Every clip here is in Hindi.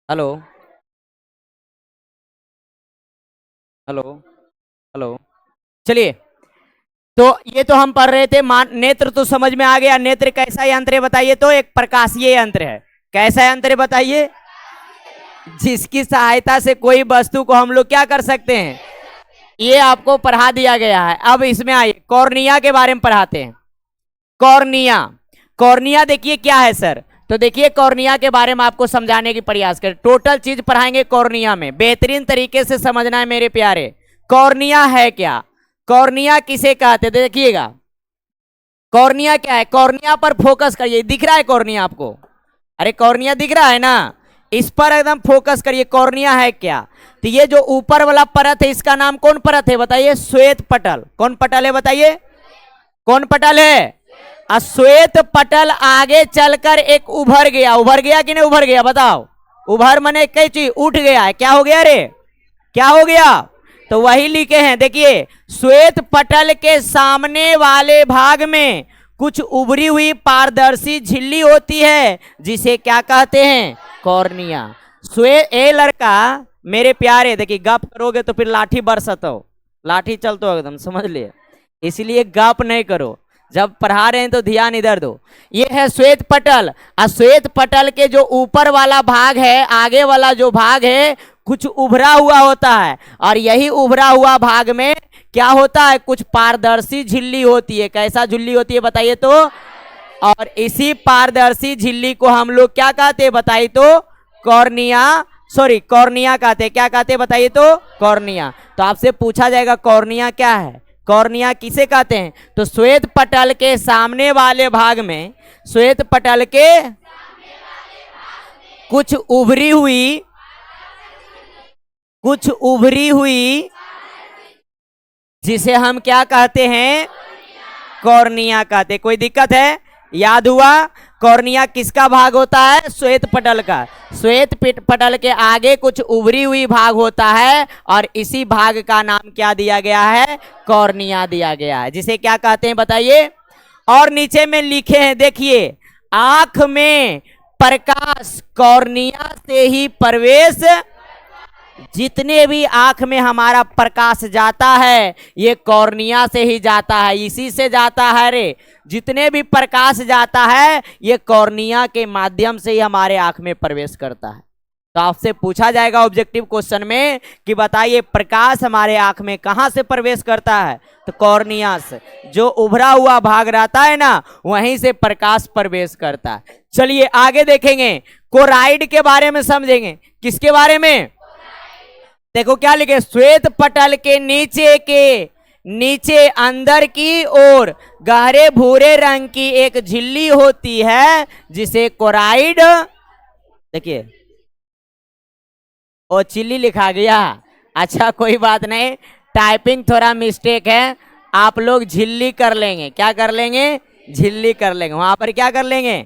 हेलो। हेलो। हेलो। चलिए, तो ये तो हम पढ़ रहे थे नेत्र तो समझ में आ गया। नेत्र कैसा यंत्र है बताइए? तो एक प्रकाशीय यंत्र है। कैसा यंत्र है बताइए? जिसकी सहायता से कोई वस्तु को हम लोग क्या कर सकते हैं, ये आपको पढ़ा दिया गया है। अब इसमें आइए, कॉर्निया के बारे में पढ़ाते हैं। कॉर्निया। कॉर्निया देखिए क्या है सर। तो देखिए कॉर्निया के बारे में आपको समझाने की प्रयास करें। टोटल चीज पढ़ाएंगे कॉर्निया में, बेहतरीन तरीके से समझना है मेरे प्यारे। कॉर्निया है क्या, कॉर्निया किसे कहते, देखिएगा कॉर्निया क्या है। कॉर्निया पर फोकस करिए, दिख रहा है कॉर्निया आपको? अरे कॉर्निया दिख रहा है ना, इस पर एकदम फोकस करिए। कॉर्निया है क्या? तो ये जो ऊपर वाला परत है, इसका नाम कौन परत है बताइए? श्वेत पटल। कौन पटल है बताइए? कौन पटल है? श्वेत पटल आगे चलकर एक उभर गया। उभर गया कि नहीं उभर गया बताओ? उभर मने कई चीज उठ गया है। क्या हो गया रे? क्या हो गया? तो वही लिखे हैं, देखिए श्वेत पटल के सामने वाले भाग में कुछ उभरी हुई पारदर्शी झिल्ली होती है, जिसे क्या कहते हैं? कॉर्निया। श्वेत ए लड़का मेरे प्यारे, देखिए गप करोगे तो फिर लाठी बरसत हो, लाठी चलतो एकदम, समझ लिए। इसलिए गप नहीं करो, जब पढ़ा रहे हैं तो ध्यान इधर दो। ये है श्वेत पटल। और श्वेत पटल के जो ऊपर वाला भाग है, आगे वाला जो भाग है, कुछ उभरा हुआ होता है। और यही उभरा हुआ भाग में क्या होता है? कुछ पारदर्शी झिल्ली होती है। कैसा झिल्ली होती है बताइए तो? और इसी पारदर्शी झिल्ली को हम लोग क्या कहते हैं बताइए तो? कॉर्निया। सॉरी, कॉर्निया कहते हैं। क्या कहते हैं बताइए तो? कॉर्निया। तो आपसे पूछा जाएगा कॉर्निया क्या है, कॉर्निया किसे कहते हैं? तो श्वेत पटल के सामने वाले भाग में, श्वेत पटल के कुछ उभरी हुई, कुछ उभरी हुई, जिसे हम क्या कहते हैं? कॉर्निया कहते। कोई दिक्कत है? याद हुआ? कॉर्निया किसका भाग होता है? श्वेत पटल का। श्वेत पटल के आगे कुछ उभरी हुई भाग होता है, और इसी भाग का नाम क्या दिया गया है? कॉर्निया दिया गया है। जिसे क्या कहते हैं बताइए? और नीचे में लिखे हैं, देखिए आंख में प्रकाश कॉर्निया से ही प्रवेश, जितने भी आंख में हमारा प्रकाश जाता है ये कॉर्निया से ही जाता है, इसी से जाता है रे। जितने भी प्रकाश जाता है ये कॉर्निया के माध्यम से ही हमारे आंख में प्रवेश करता है। तो आपसे पूछा जाएगा ऑब्जेक्टिव क्वेश्चन में कि बताइए प्रकाश हमारे आंख में कहां से प्रवेश करता है? तो कॉर्निया से। जो उभरा हुआ भाग रहता है ना, वहीं से प्रकाश प्रवेश करता है। चलिए आगे देखेंगे, कोराइड के बारे में समझेंगे। किसके बारे में? देखो क्या लिखे, श्वेत पटल के नीचे अंदर की ओर गहरे भूरे रंग की एक झिल्ली होती है, जिसे कोराइड, देखिए ओ चिल्ली लिखा गया। अच्छा कोई बात नहीं, टाइपिंग थोड़ा मिस्टेक है, आप लोग झिल्ली कर लेंगे। क्या कर लेंगे? झिल्ली कर लेंगे। वहां पर क्या कर लेंगे?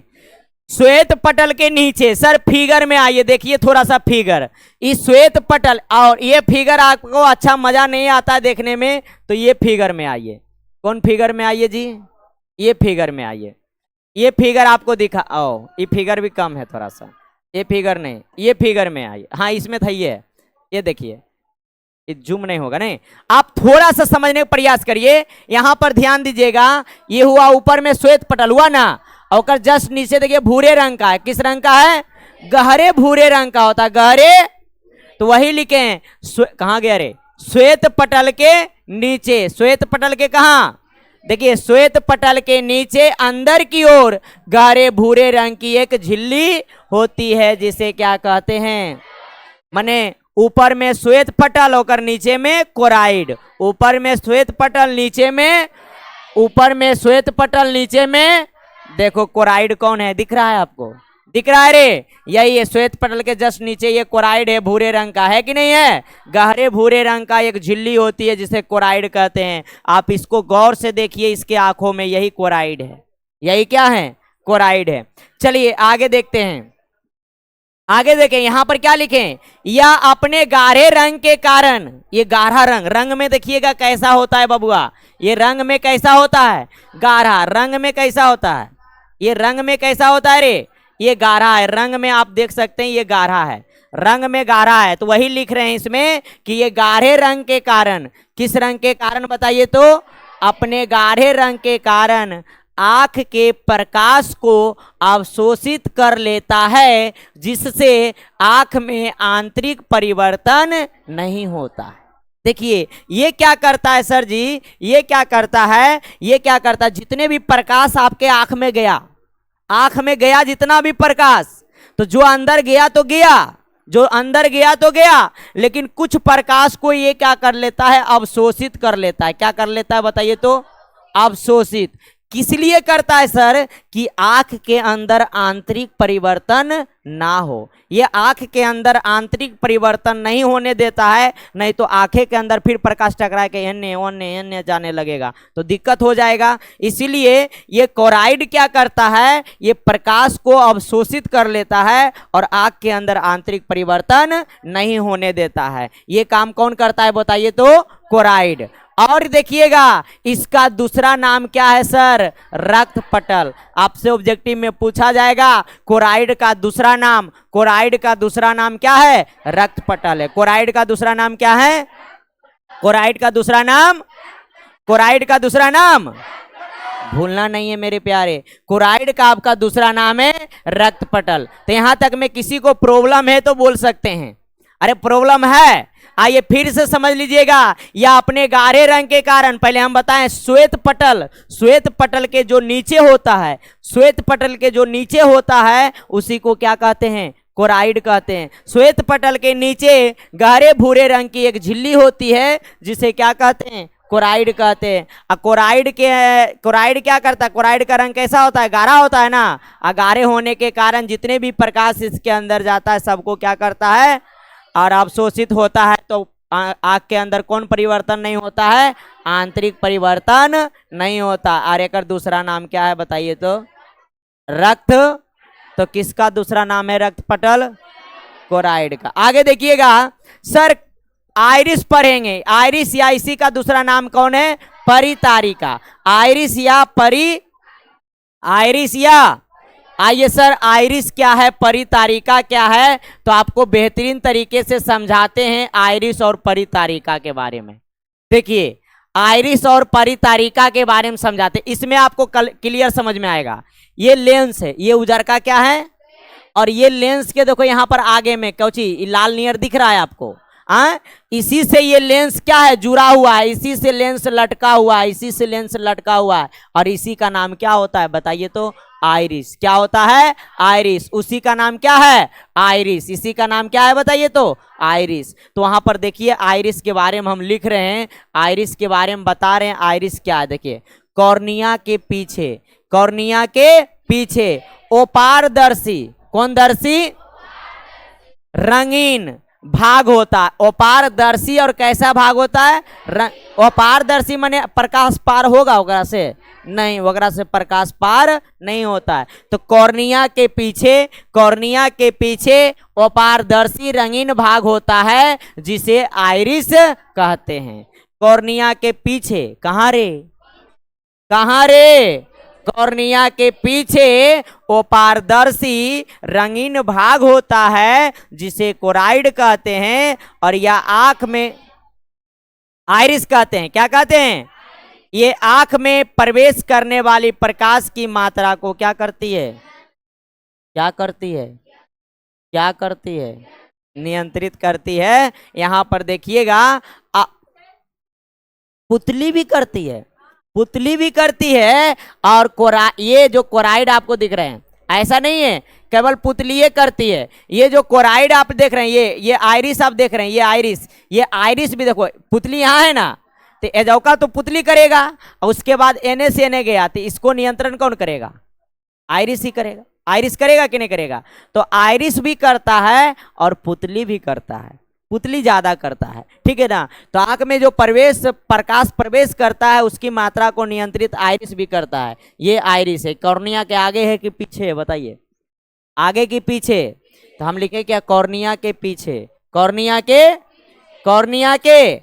श्वेत पटल के नीचे। सर फिगर में आइए, देखिए थोड़ा सा फिगर। इस श्वेत पटल, और ये फिगर आपको अच्छा मजा नहीं आता देखने में, तो ये फिगर में आइए। कौन फिगर में आइए जी? ये फिगर में आइए। ये फिगर आपको दिखा, ओ ये फिगर भी कम है थोड़ा सा, ये फिगर नहीं, ये फिगर में आइए। हाँ इसमें था ये देखिए, ये जूम नहीं होगा नहीं। आप थोड़ा सा समझने का प्रयास करिए, यहां पर ध्यान दीजिएगा। ये हुआ ऊपर में श्वेत पटल हुआ ना, और जस्ट नीचे देखिए भूरे रंग का है। किस रंग का है? गहरे भूरे रंग का होता है, गहरे। तो वही लिखे हैं, कहां गया रे? श्वेत पटल के नीचे। श्वेत पटल के कहा? देखिए श्वेत पटल के नीचे अंदर की ओर गहरे भूरे रंग की एक झिल्ली होती है, जिसे क्या कहते हैं? माने ऊपर में श्वेत पटल होकर नीचे में कोराइड। ऊपर में श्वेत पटल, नीचे में, ऊपर में श्वेत पटल, नीचे में देखो कोराइड कौन है? दिख रहा है आपको? दिख रहा है रे? यही है श्वेत पटल के जस्ट नीचे ये कोराइड है, भूरे रंग का है कि नहीं है? गहरे भूरे रंग का एक झिल्ली होती है, जिसे कोराइड कहते हैं। आप इसको गौर से देखिए, इसके आंखों में, यही कोराइड है। यही क्या है? कोराइड है। चलिए आगे देखते हैं। आगे देखें, यहां पर क्या लिखें? या अपने गाढ़े रंग के कारण, ये गाढ़ा रंग, रंग में देखिएगा कैसा होता है बबुआ, ये रंग में कैसा होता है? गाढ़ा। रंग में कैसा होता है? ये रंग में कैसा होता है रे? ये गाढ़ा है, रंग में आप देख सकते हैं ये गाढ़ा है। रंग में गाढ़ा है, तो वही लिख रहे हैं इसमें कि ये गाढ़े रंग के कारण, किस रंग के कारण बताइए तो, अपने गाढ़े रंग के कारण आंख के प्रकाश को अवशोषित कर लेता है, जिससे आंख में आंतरिक परिवर्तन नहीं होता है। देखिए ये क्या करता है सर जी, ये क्या करता है, ये क्या करता है, जितने भी प्रकाश आपके आंख में गया, आंख में गया जितना भी प्रकाश, तो जो अंदर गया तो गया, जो अंदर गया तो गया, लेकिन कुछ प्रकाश को ये क्या कर लेता है, अवशोषित कर लेता है। क्या कर लेता है बताइए तो, अवशोषित। किस लिए करता है सर, कि आंख के अंदर आंतरिक परिवर्तन ना हो। ये आंख के अंदर आंतरिक परिवर्तन नहीं होने देता है, नहीं तो आंखें के अंदर फिर प्रकाश टकरा के एन्ने ओन्ने एन्ने जाने लगेगा तो दिक्कत हो जाएगा। इसीलिए ये क्लोराइड क्या करता है, ये प्रकाश को अवशोषित कर लेता है और आंख के अंदर आंतरिक परिवर्तन नहीं होने देता है। ये काम कौन करता है बताइए तो, क्लोराइड। और देखिएगा इसका दूसरा नाम क्या है सर, रक्त पटल। आपसे ऑब्जेक्टिव में पूछा जाएगा क्लोराइड का दूसरा नाम, क्लोराइड का दूसरा नाम क्या है, रक्त पटल है। क्लोराइड का दूसरा नाम क्या है, क्लोराइड का दूसरा नाम, क्लोराइड का दूसरा नाम भूलना नहीं है मेरे प्यारे, क्लोराइड का आपका दूसरा नाम है रक्त पटल। तो यहां तक में किसी को प्रॉब्लम है तो बोल सकते हैं, अरे प्रॉब्लम है, आइए फिर से समझ लीजिएगा। या अपने गाढ़े रंग के कारण, पहले हम बताएं श्वेत पटल, श्वेत पटल के जो नीचे होता है, श्वेत पटल के जो नीचे होता है उसी को क्या कहते हैं, क्लोराइड कहते हैं। श्वेत पटल के नीचे गहरे भूरे रंग की एक झिल्ली होती है जिसे क्या कहते हैं, क्लोराइड कहते हैं। क्लोराइड क्या करता है, क्लोराइड का रंग कैसा होता है, गाढ़ा होता है ना। गाढ़े होने के कारण जितने भी प्रकाश इसके अंदर जाता है सबको क्या करता है, और अवशोषित होता है। तो आंख के अंदर कौन परिवर्तन नहीं होता है, आंतरिक परिवर्तन नहीं होता। और एक दूसरा नाम क्या है बताइए तो, रक्त। तो किसका दूसरा नाम है रक्त पटल, क्लोराइड का। आगे देखिएगा सर, आइरिस पढ़ेंगे, आइरिस या इसी का दूसरा नाम कौन है, परितारिका। आइरिस या आइरिस या, आइए सर आइरिस क्या है, परितारिका क्या है, तो आपको बेहतरीन तरीके से समझाते हैं आइरिस और परितारिका के बारे में। देखिए आइरिस और परितारिका के बारे में समझाते, इसमें आपको क्लियर समझ में आएगा। ये लेंस है, ये उजर का क्या है, और ये लेंस के देखो यहाँ पर आगे में कौची लाल नियर दिख रहा है आपको, इसी से ये लेंस क्या है, जुड़ा हुआ है, इसी से लेंस लटका हुआ है, इसी से लेंस लटका हुआ है, और इसी का नाम क्या होता है बताइए तो, आइरिस। क्या होता है, आइरिस। उसी का नाम क्या है, आइरिस। इसी का नाम क्या है बताइए तो, आइरिस। तो वहां पर देखिए आइरिस के बारे में हम लिख रहे हैं, आइरिस के बारे में बता रहे हैं। आइरिस क्या है, देखिए कॉर्निया के पीछे, कॉर्निया के पीछे अपारदर्शी, कौन दर्शी, रंगीन भाग होता है। अपारदर्शी और कैसा भाग होता है, अपारदर्शी माने प्रकाश पार होगा वगैरह से, नहीं वगैरह से प्रकाश पार नहीं होता है। तो कॉर्निया के पीछे, कॉर्निया के पीछे अपारदर्शी रंगीन भाग होता है जिसे आइरिस कहते हैं। कॉर्निया के पीछे, कहाँ रे, कहाँ रे, कॉर्निया के पीछे अपारदर्शी रंगीन भाग होता है जिसे क्लोराइड कहते हैं, और या आंख में आइरिस कहते हैं। क्या कहते हैं, ये आंख में प्रवेश करने वाली प्रकाश की मात्रा को क्या करती है, क्या करती है, क्या करती है, नियंत्रित करती है। यहां पर देखिएगा पुतली भी करती है, पुतली भी करती है। और ये जो क्लोराइड आपको दिख रहे हैं, ऐसा नहीं है केवल पुतली करती है, ये जो क्लोराइड आप देख रहे हैं, ये आइरिस आप देख रहे हैं, ये आइरिस, ये आइरिस भी देखो, पुतली यहाँ है ना, तो एजौका तो पुतली करेगा, और उसके बाद एने से एने गया, तो इसको नियंत्रण कौन करेगा, आइरिस ही करेगा। आइरिस करेगा कि नहीं करेगा, तो आइरिस भी करता है और पुतली भी करता है, पुतली ज्यादा करता है, ठीक है ना। तो आंख में जो प्रकाश प्रवेश करता है उसकी मात्रा को नियंत्रित आइरिस भी करता है। ये आइरिस है। कॉर्निया के आगे है कि पीछे है बताइए, आगे कि पीछे, तो हम लिखे क्या, कॉर्निया के पीछे, कॉर्निया के, कॉर्निया के,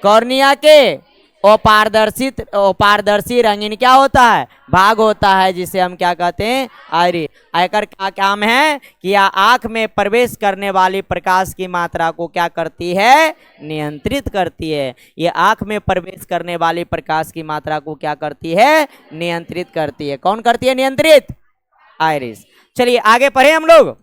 कॉर्निया के अपारदर्शी रंगीन क्या होता है, भाग होता है, जिसे हम क्या कहते हैं, आइरिस। आयकर का काम है कि यह आंख में प्रवेश करने वाली प्रकाश की मात्रा को क्या करती है, नियंत्रित करती है। ये आंख में प्रवेश करने वाली प्रकाश की मात्रा को क्या करती है, नियंत्रित करती है। कौन करती है नियंत्रित, आइरिस। चलिए आगे पढ़े हम लोग,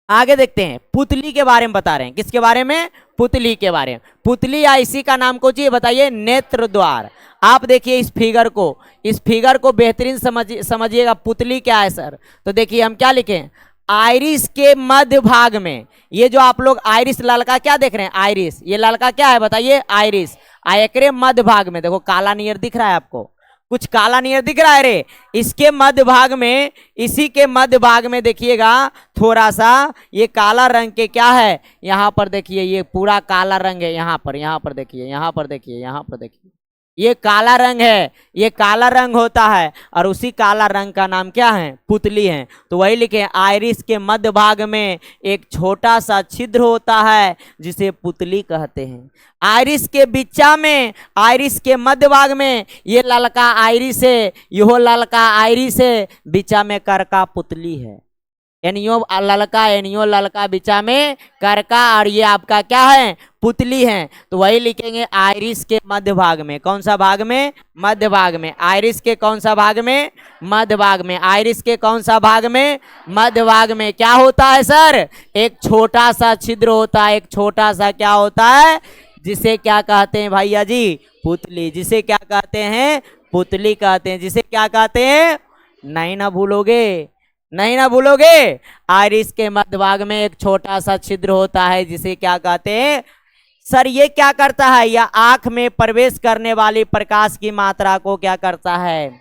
आगे देखते हैं। पुतली के बारे में बता रहे हैं, किसके बारे में, पुतली के बारे में। पुतली या इसी का नाम को जी बताइए, नेत्र द्वार। आप देखिए इस फिगर को बेहतरीन समझिएगा। पुतली क्या है सर, तो देखिए हम क्या लिखें, आइरिस के मध्य भाग में, ये जो आप लोग आइरिस ललका क्या देख रहे हैं, आइरिस, ये ललका क्या है बताइए, आइरिस। आयकरे मध्य भाग में देखो काला नियर दिख रहा है आपको, कुछ काला नियर दिख रहा है रे, इसके मध्य भाग में, इसी के मध्य भाग में देखिएगा थोड़ा सा ये काला रंग के क्या है, यहाँ पर देखिए ये पूरा काला रंग है, यहाँ पर देखिए, यहाँ पर देखिए, ये काला रंग है, ये काला रंग होता है, और उसी काला रंग का नाम क्या है, पुतली है। तो वही लिखे, आइरिस के मध्य भाग में एक छोटा सा छिद्र होता है जिसे पुतली कहते हैं। आइरिस के बिच्चा में, आइरिस के मध्य भाग में ये ललका आइरिस है, यह ललका आइरिस है, बिच्चा में करका पुतली है। एनियो ललका बिचा में करका, और ये आपका क्या है, पुतली है। तो वही लिखेंगे आइरिस के मध्य भाग में, कौन सा भाग में, मध्य भाग में। आइरिस के कौन सा भाग में, मध्य भाग में। आइरिस के कौन सा भाग में, मध्य भाग में क्या होता है सर, एक छोटा सा छिद्र होता है, एक छोटा सा क्या होता है, जिसे क्या कहते हैं भैया जी, पुतली। जिसे क्या कहते हैं, पुतली कहते हैं। जिसे क्या कहते हैं, नहीं ना भूलोगे, नहीं ना भूलोगे। आइरिस के मध्य भाग में एक छोटा सा छिद्र होता है जिसे क्या कहते हैं सर, ये क्या करता है, यह आंख में प्रवेश करने वाली प्रकाश की मात्रा को क्या करता है,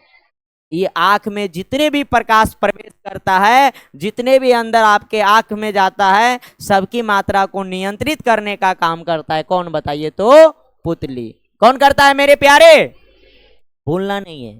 ये आंख में जितने भी प्रकाश प्रवेश करता है, जितने भी अंदर आपके आंख में जाता है, सबकी मात्रा को नियंत्रित करने का काम करता है। कौन बताइए तो, पुतली। कौन करता है मेरे प्यारे, भूलना नहीं है,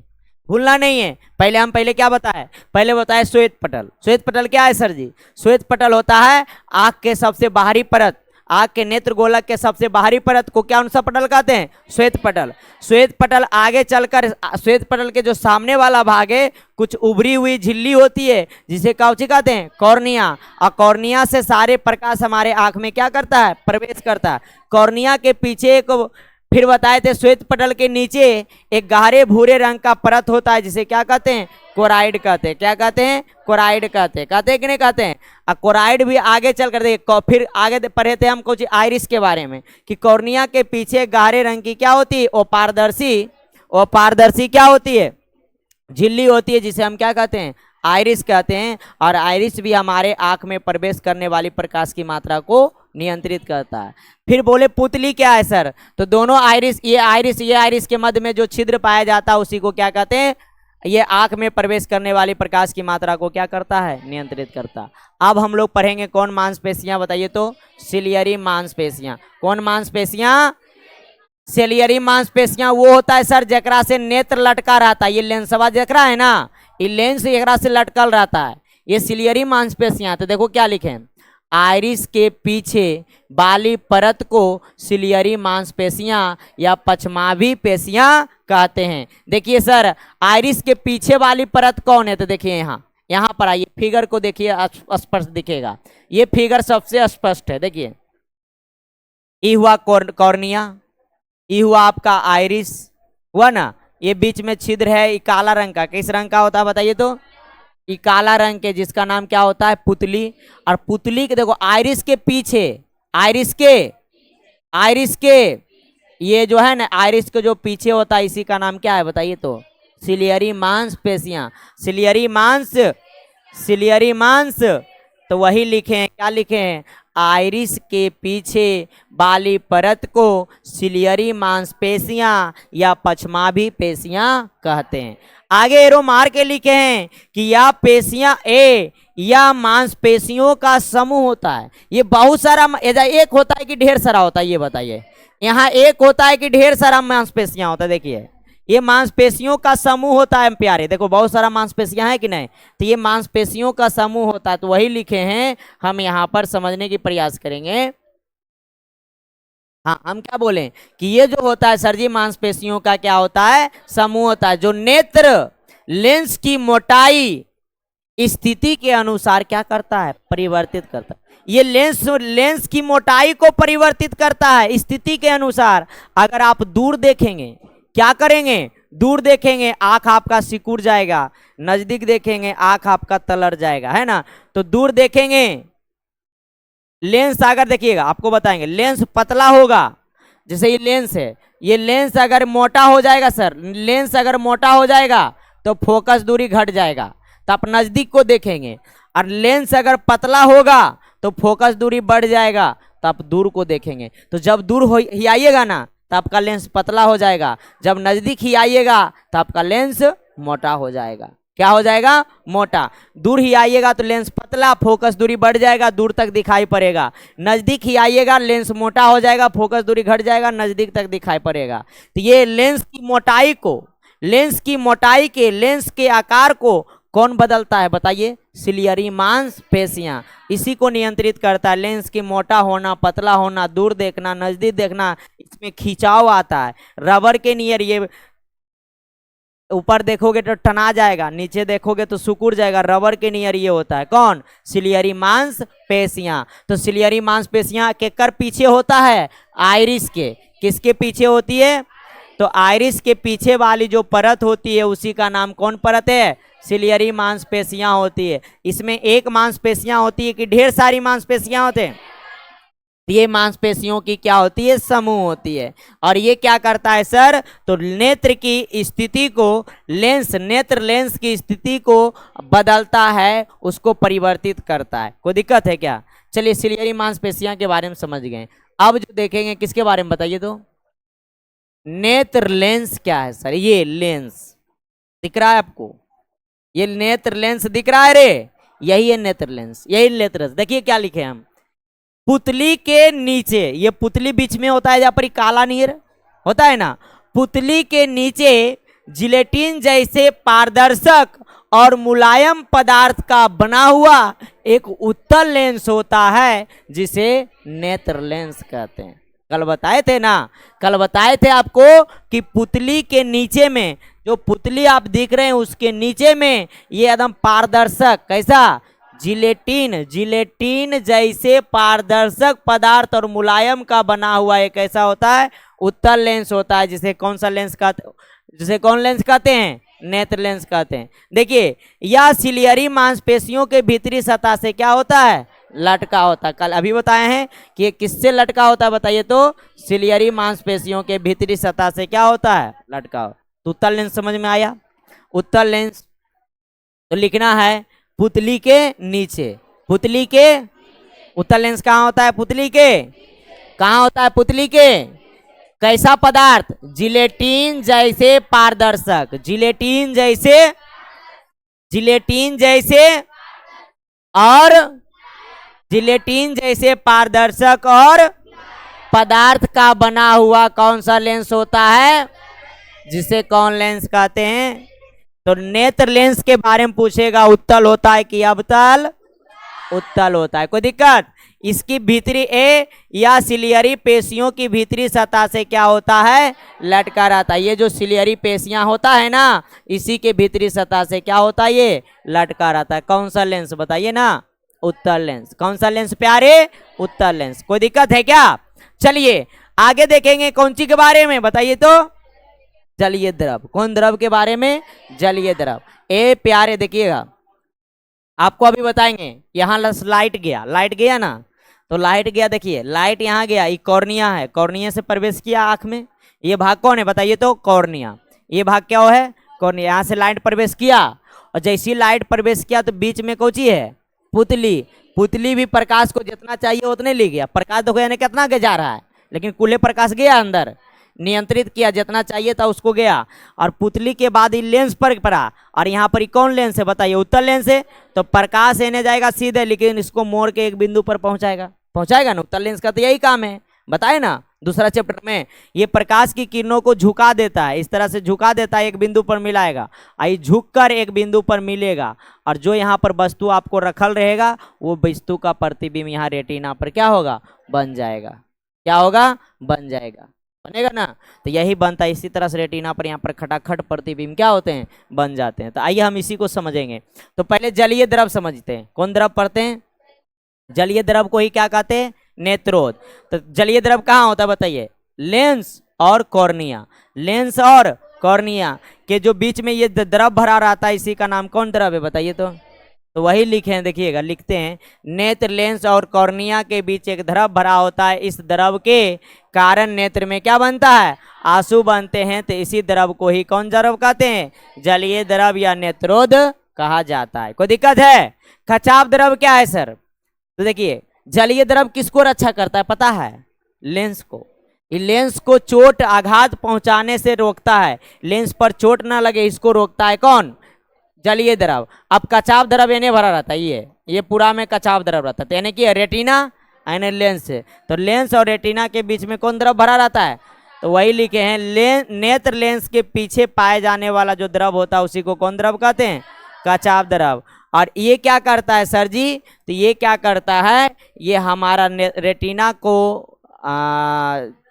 भूलना नहीं है। पहले क्या बताया, पहले बताया श्वेत पटल। श्वेत पटल क्या है सर जी, श्वेत पटल होता है आंख के सबसे बाहरी परत, आंख के नेत्र गोलक के सबसे बाहरी परत को क्या सा पटल कहते हैं, श्वेत पटल। श्वेत पटल आगे चलकर श्वेत पटल के जो सामने वाला भाग है, कुछ उभरी हुई झिल्ली होती है जिसे काउची कहते हैं, कॉर्निया। और कॉर्निया से सारे प्रकाश हमारे आंख में क्या करता है, प्रवेश करता है। कॉर्निया के पीछे एक, फिर बताए थे श्वेत पटल के नीचे एक गहरे भूरे रंग का परत होता है जिसे क्या कहते हैं, कोराइड कहते हैं। क्या कहते हैं, कोराइड कहते हैं। कहते हैं कि नहीं कहते हैं। और कोराइड भी आगे चल कर देखिए, फिर आगे पढ़े थे हम कुछ आइरिस के बारे में कि कॉर्निया के पीछे गहरे रंग की क्या होती है, अपारदर्शी क्या होती है, झिल्ली होती है, जिसे हम क्या कहते हैं, आइरिस कहते हैं। और आइरिस भी हमारे आंख में प्रवेश करने वाली प्रकाश की मात्रा को नियंत्रित करता है। फिर बोले पुतली क्या है सर, तो दोनों आइरिस, ये आइरिस के मध्य में जो छिद्र पाया जाता है उसी को क्या कहते हैं, ये आंख में प्रवेश करने वाली प्रकाश की मात्रा को क्या करता है, नियंत्रित करता। अब हम लोग पढ़ेंगे कौन मांसपेशियां बताइए तो, सिलियरी मांसपेशियां। कौन मांसपेशियां, सिलियरी मांसपेशियां वो होता है सर जकरा से नेत्र लटका रहता है। ये लेंसवा देख रहा है ना, ये लेंस एकरा से लटकल रहता है, ये सिलियरी मांसपेशियां। तो देखो क्या लिखे, आइरिस के पीछे वाली परत को सिलियरी मांसपेशियां या पछमावी पेशियां कहते हैं। देखिए सर, आइरिस के पीछे वाली परत कौन है, तो देखिए यहाँ पर आइए, फिगर को देखिए, स्पष्ट दिखेगा। ये फिगर सबसे स्पष्ट है। देखिए ये हुआ कॉर्निया, ये हुआ आपका आइरिस, हुआ ना, ये बीच में छिद्र है, ये काला रंग का, किस रंग का होता है बताइए तो, ये काला रंग के, जिसका नाम क्या होता है, पुतली। और पुतली के देखो आइरिस के पीछे, आइरिस के ये जो है ना, आइरिस के जो पीछे होता है इसी का नाम क्या है बताइए तो, सिलियरी मांसपेशियां। सिलियरी मांस, तो वही लिखे हैं, क्या लिखे हैं, आइरिस के पीछे वाली परत को सिलियरी मांसपेशियां या पछमावी पेशियां कहते हैं। आगे एरो मार के लिखे हैं कि यह पेशियां या मांसपेशियों का समूह होता है। ये बहुत सारा, एक होता है कि ढेर सारा होता है, ये बताइए। यहाँ एक होता है कि ढेर सारा मांसपेशियां होता है। देखिए ये मांसपेशियों का समूह होता है प्यारे, देखो बहुत सारा मांसपेशियां है कि नहीं, तो ये मांसपेशियों का समूह होता है। तो वही लिखे हैं, हम यहाँ पर समझने की प्रयास करेंगे। हाँ, हम क्या बोलें कि ये जो होता है सर जी, मांसपेशियों का क्या होता है, समूह होता है, जो नेत्र लेंस की मोटाई स्थिति के अनुसार क्या करता है, परिवर्तित करता है। ये लेंस लेंस की मोटाई को परिवर्तित करता है स्थिति के अनुसार। अगर आप दूर देखेंगे, क्या करेंगे, दूर देखेंगे आंख आपका सिकुड़ जाएगा, नजदीक देखेंगे आंख आपका तलर जाएगा, है ना। तो दूर देखेंगे लेंस, अगर देखिएगा आपको बताएंगे, लेंस पतला होगा, जैसे ये लेंस है, ये लेंस अगर मोटा हो जाएगा सर, लेंस अगर मोटा हो जाएगा तो फोकस दूरी घट जाएगा, तो आप नजदीक को देखेंगे। और लेंस अगर पतला होगा तो फोकस दूरी बढ़ जाएगा, तो आप दूर को देखेंगे। तो जब दूर हो ही आइएगा ना तो आपका लेंस पतला हो जाएगा, जब नजदीक ही आइएगा तो आपका लेंस मोटा हो जाएगा। क्या हो जाएगा, मोटा। दूर ही आइएगा तो लेंस पतला, फोकस दूरी बढ़ जाएगा, दूर तक दिखाई पड़ेगा। नजदीक ही आइएगा लेंस मोटा हो जाएगा, फोकस दूरी घट जाएगा, नजदीक तक दिखाई पड़ेगा। तो ये लेंस की मोटाई को, लेंस की मोटाई के, लेंस के आकार को कौन बदलता है बताइए, सिलियरी मांसपेशियां इसी को नियंत्रित करता है। लेंस की मोटा होना, पतला होना, दूर देखना, नजदीक देखना, इसमें खिंचाव आता है। रबर के नियर ये ऊपर देखोगे तो टना जाएगा, नीचे देखोगे तो सिकुड़ जाएगा, रबर के नियर ये होता है। कौन, सिलियरी मांसपेशियां। तो सिलियरी मांसपेशियां के कर पीछे होता है, आइरिस के। किसके पीछे होती है, तो आइरिस के पीछे वाली जो परत होती है उसी का नाम कौन परत है, सिलियरी मांसपेशियां होती है। इसमें एक मांसपेशियां होती है कि ढेर सारी मांसपेशियां होते हैं, ये मांसपेशियों की क्या होती है, समूह होती है। और ये क्या करता है सर, तो नेत्र की स्थिति को, लेंस, नेत्र लेंस की स्थिति को बदलता है, उसको परिवर्तित करता है। कोई दिक्कत है क्या। चलिए सिलियरी मांसपेशियां के बारे में समझ गए। अब जो देखेंगे किसके बारे में बताइए, तो नेत्र लेंस क्या है सर, ये लेंस दिख रहा है आपको, ये नेत्र लेंस दिख रहा है रे, यही है नेत्र लेंस, यही नेत्र। देखिए क्या लिखे हम, पुतली के नीचे, ये पुतली बीच में होता है जहां पर काला नीर होता है ना, पुतली के नीचे जिलेटिन जैसे पारदर्शक और मुलायम पदार्थ का बना हुआ एक उत्तल लेंस होता है जिसे नेत्र लेंस कहते हैं। कल बताए थे ना, कल बताए थे आपको कि पुतली के नीचे में, जो पुतली आप देख रहे हैं उसके नीचे में ये एकदम पारदर्शक, कैसा, जिलेटिन, जिलेटिन जैसे पारदर्शक पदार्थ और मुलायम का बना हुआ एक ऐसा होता है उत्तल लेंस होता है, जिसे कौन सा लेंस कहते, जिसे कौन लेंस कहते हैं, नेत्र लेंस कहते हैं। देखिए यह सिलियरी मांसपेशियों के भीतरी सतह से क्या होता है, लटका होता है। कल अभी बताए हैं कि ये किससे लटका होता है बताइए, तो सिलियरी मांसपेशियों के भीतरी सतह से क्या होता है, लटका। तो उत्तल लेंस समझ में आया। उत्तल लेंस तो लिखना है पुतली के नीचे, पुतली के, उत्तल लेंस कहाँ होता है, पुतली के, कहाँ होता है, पुतली के, कैसा पदार्थ, जिलेटिन जैसे पारदर्शक, जिलेटिन जैसे, जिलेटिन जैसे और जिलेटिन जैसे पारदर्शक और पदार्थ का बना हुआ कौन सा लेंस होता है, जिसे कौन लेंस कहते हैं। तो नेत्र लेंस के बारे में पूछेगा, उत्तल होता है कि अवतल, उत्तल होता है। कोई दिक्कत, इसकी भीतरी ए या सिलियरी पेशियों की भीतरी सतह से क्या होता है, लटका रहता है। ये जो सिलियरी पेशियां होता है ना, इसी के भीतरी सतह से क्या होता है, ये लटका रहता है। कौन सा लेंस बताइए ना, उत्तल लेंस। कौन सा लेंस प्यारे, उत्तल लेंस। कोई दिक्कत है क्या। चलिए आगे देखेंगे कौन सी के बारे में बताइए, तो जलीय द्रव। कौन द्रव के बारे में, जलीय द्रव। ए प्यारे देखिएगा, आपको अभी बताएंगे। यहाँ लाइट गया, लाइट गया ना, तो लाइट गया, देखिए लाइट यहाँ गया, ये कॉर्निया है, कॉर्निया से प्रवेश किया आंख में। ये भाग कौन है बताइए, तो कॉर्निया। ये भाग क्या है, कॉर्निया। यहाँ से लाइट प्रवेश किया, और जैसी लाइट प्रवेश किया तो बीच में कौन सी है, पुतली। पुतली भी प्रकाश को जितना चाहिए उतने ले गया। प्रकाश देखो यानी कितना के जा रहा है, लेकिन कुल्ले प्रकाश गया अंदर, नियंत्रित किया, जितना चाहिए था उसको गया। और पुतली के बाद ये लेंस पर पड़ा, और यहाँ पर कौन लेंस है बताइए, उत्तल लेंस है। तो प्रकाश एने जाएगा सीधे, लेकिन इसको मोड़ के एक बिंदु पर पहुंचाएगा, पहुंचाएगा ना। उत्तल लेंस का तो यही काम है, बताए ना दूसरा चैप्टर में। ये प्रकाश की किरणों को झुका देता है, इस तरह से झुका देता है, एक बिंदु पर मिलाएगा, आई झुक कर एक बिंदु पर मिलेगा। और जो यहाँ पर वस्तु आपको रखल रहेगा, वो वस्तु का प्रतिबिंब यहाँ रेटिना पर क्या होगा, बन जाएगा। क्या होगा, बन जाएगा, बनेगा ना। तो यही बनता है, इसी तरह से रेटिना पर यहाँ पर खटाखट प्रतिबिंब क्या होते हैं, बन जाते हैं। तो आइए हम इसी को समझेंगे। तो पहले जलीय द्रव समझते हैं, कौन द्रव पढ़ते हैं, जलीय द्रव को ही क्या कहते हैं, नेत्रोद। तो जलीय द्रव कहाँ होता है बताइए, लेंस और कॉर्निया, लेंस और कॉर्निया के जो बीच में ये द्रव भरा रहता है, इसी का नाम कौन द्रव है बताइए तो वही लिखे हैं, देखिएगा लिखते हैं, नेत्र, लेंस और कॉर्निया के बीच एक द्रव भरा होता है, इस द्रव के कारण नेत्र में क्या बनता है, आंसू बनते हैं। तो इसी द्रव को ही कौन द्रव कहते हैं, जलीय द्रव या नेत्रोद कहा जाता है। कोई दिक्कत है, खचाव द्रव क्या है सर, तो देखिए जलीय द्रव किसको रक्षा करता है पता है, लेंस को। ये लेंस को चोट आघात पहुंचाने से रोकता है, लेंस पर चोट ना लगे इसको रोकता है कौन, जलीय द्रव। अब कचाव द्रव यानी भरा रहता है, ये पूरा में कचाव द्रव रहता है, यानी कि रेटिना यानी लेंस है। तो लेंस और रेटिना के बीच में कौन द्रव भरा रहता है, तो वही लिखे हैं, नेत्र लेंस के पीछे पाए जाने वाला जो द्रव होता है उसी को कौन द्रव कहते हैं, कचाव द्रव। और ये क्या करता है सर जी, तो ये क्या करता है, ये हमारा रेटिना को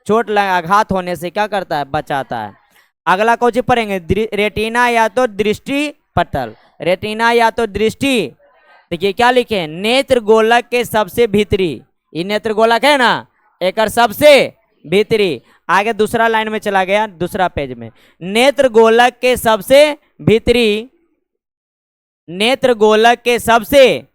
चोट आघात होने से क्या करता है, बचाता है। अगला कौन सी पढ़ेंगे, रेटिना या तो दृष्टि पटल, रेटिना या तो दृष्टि, देखिए क्या लिखे, नेत्र गोलक के सबसे भीतरी, ये नेत्र गोलक है ना, एक सबसे भीतरी। आगे दूसरा लाइन में चला गया, दूसरा पेज में, नेत्र गोलक के सबसे भीतरी, नेत्र गोलक के सबसे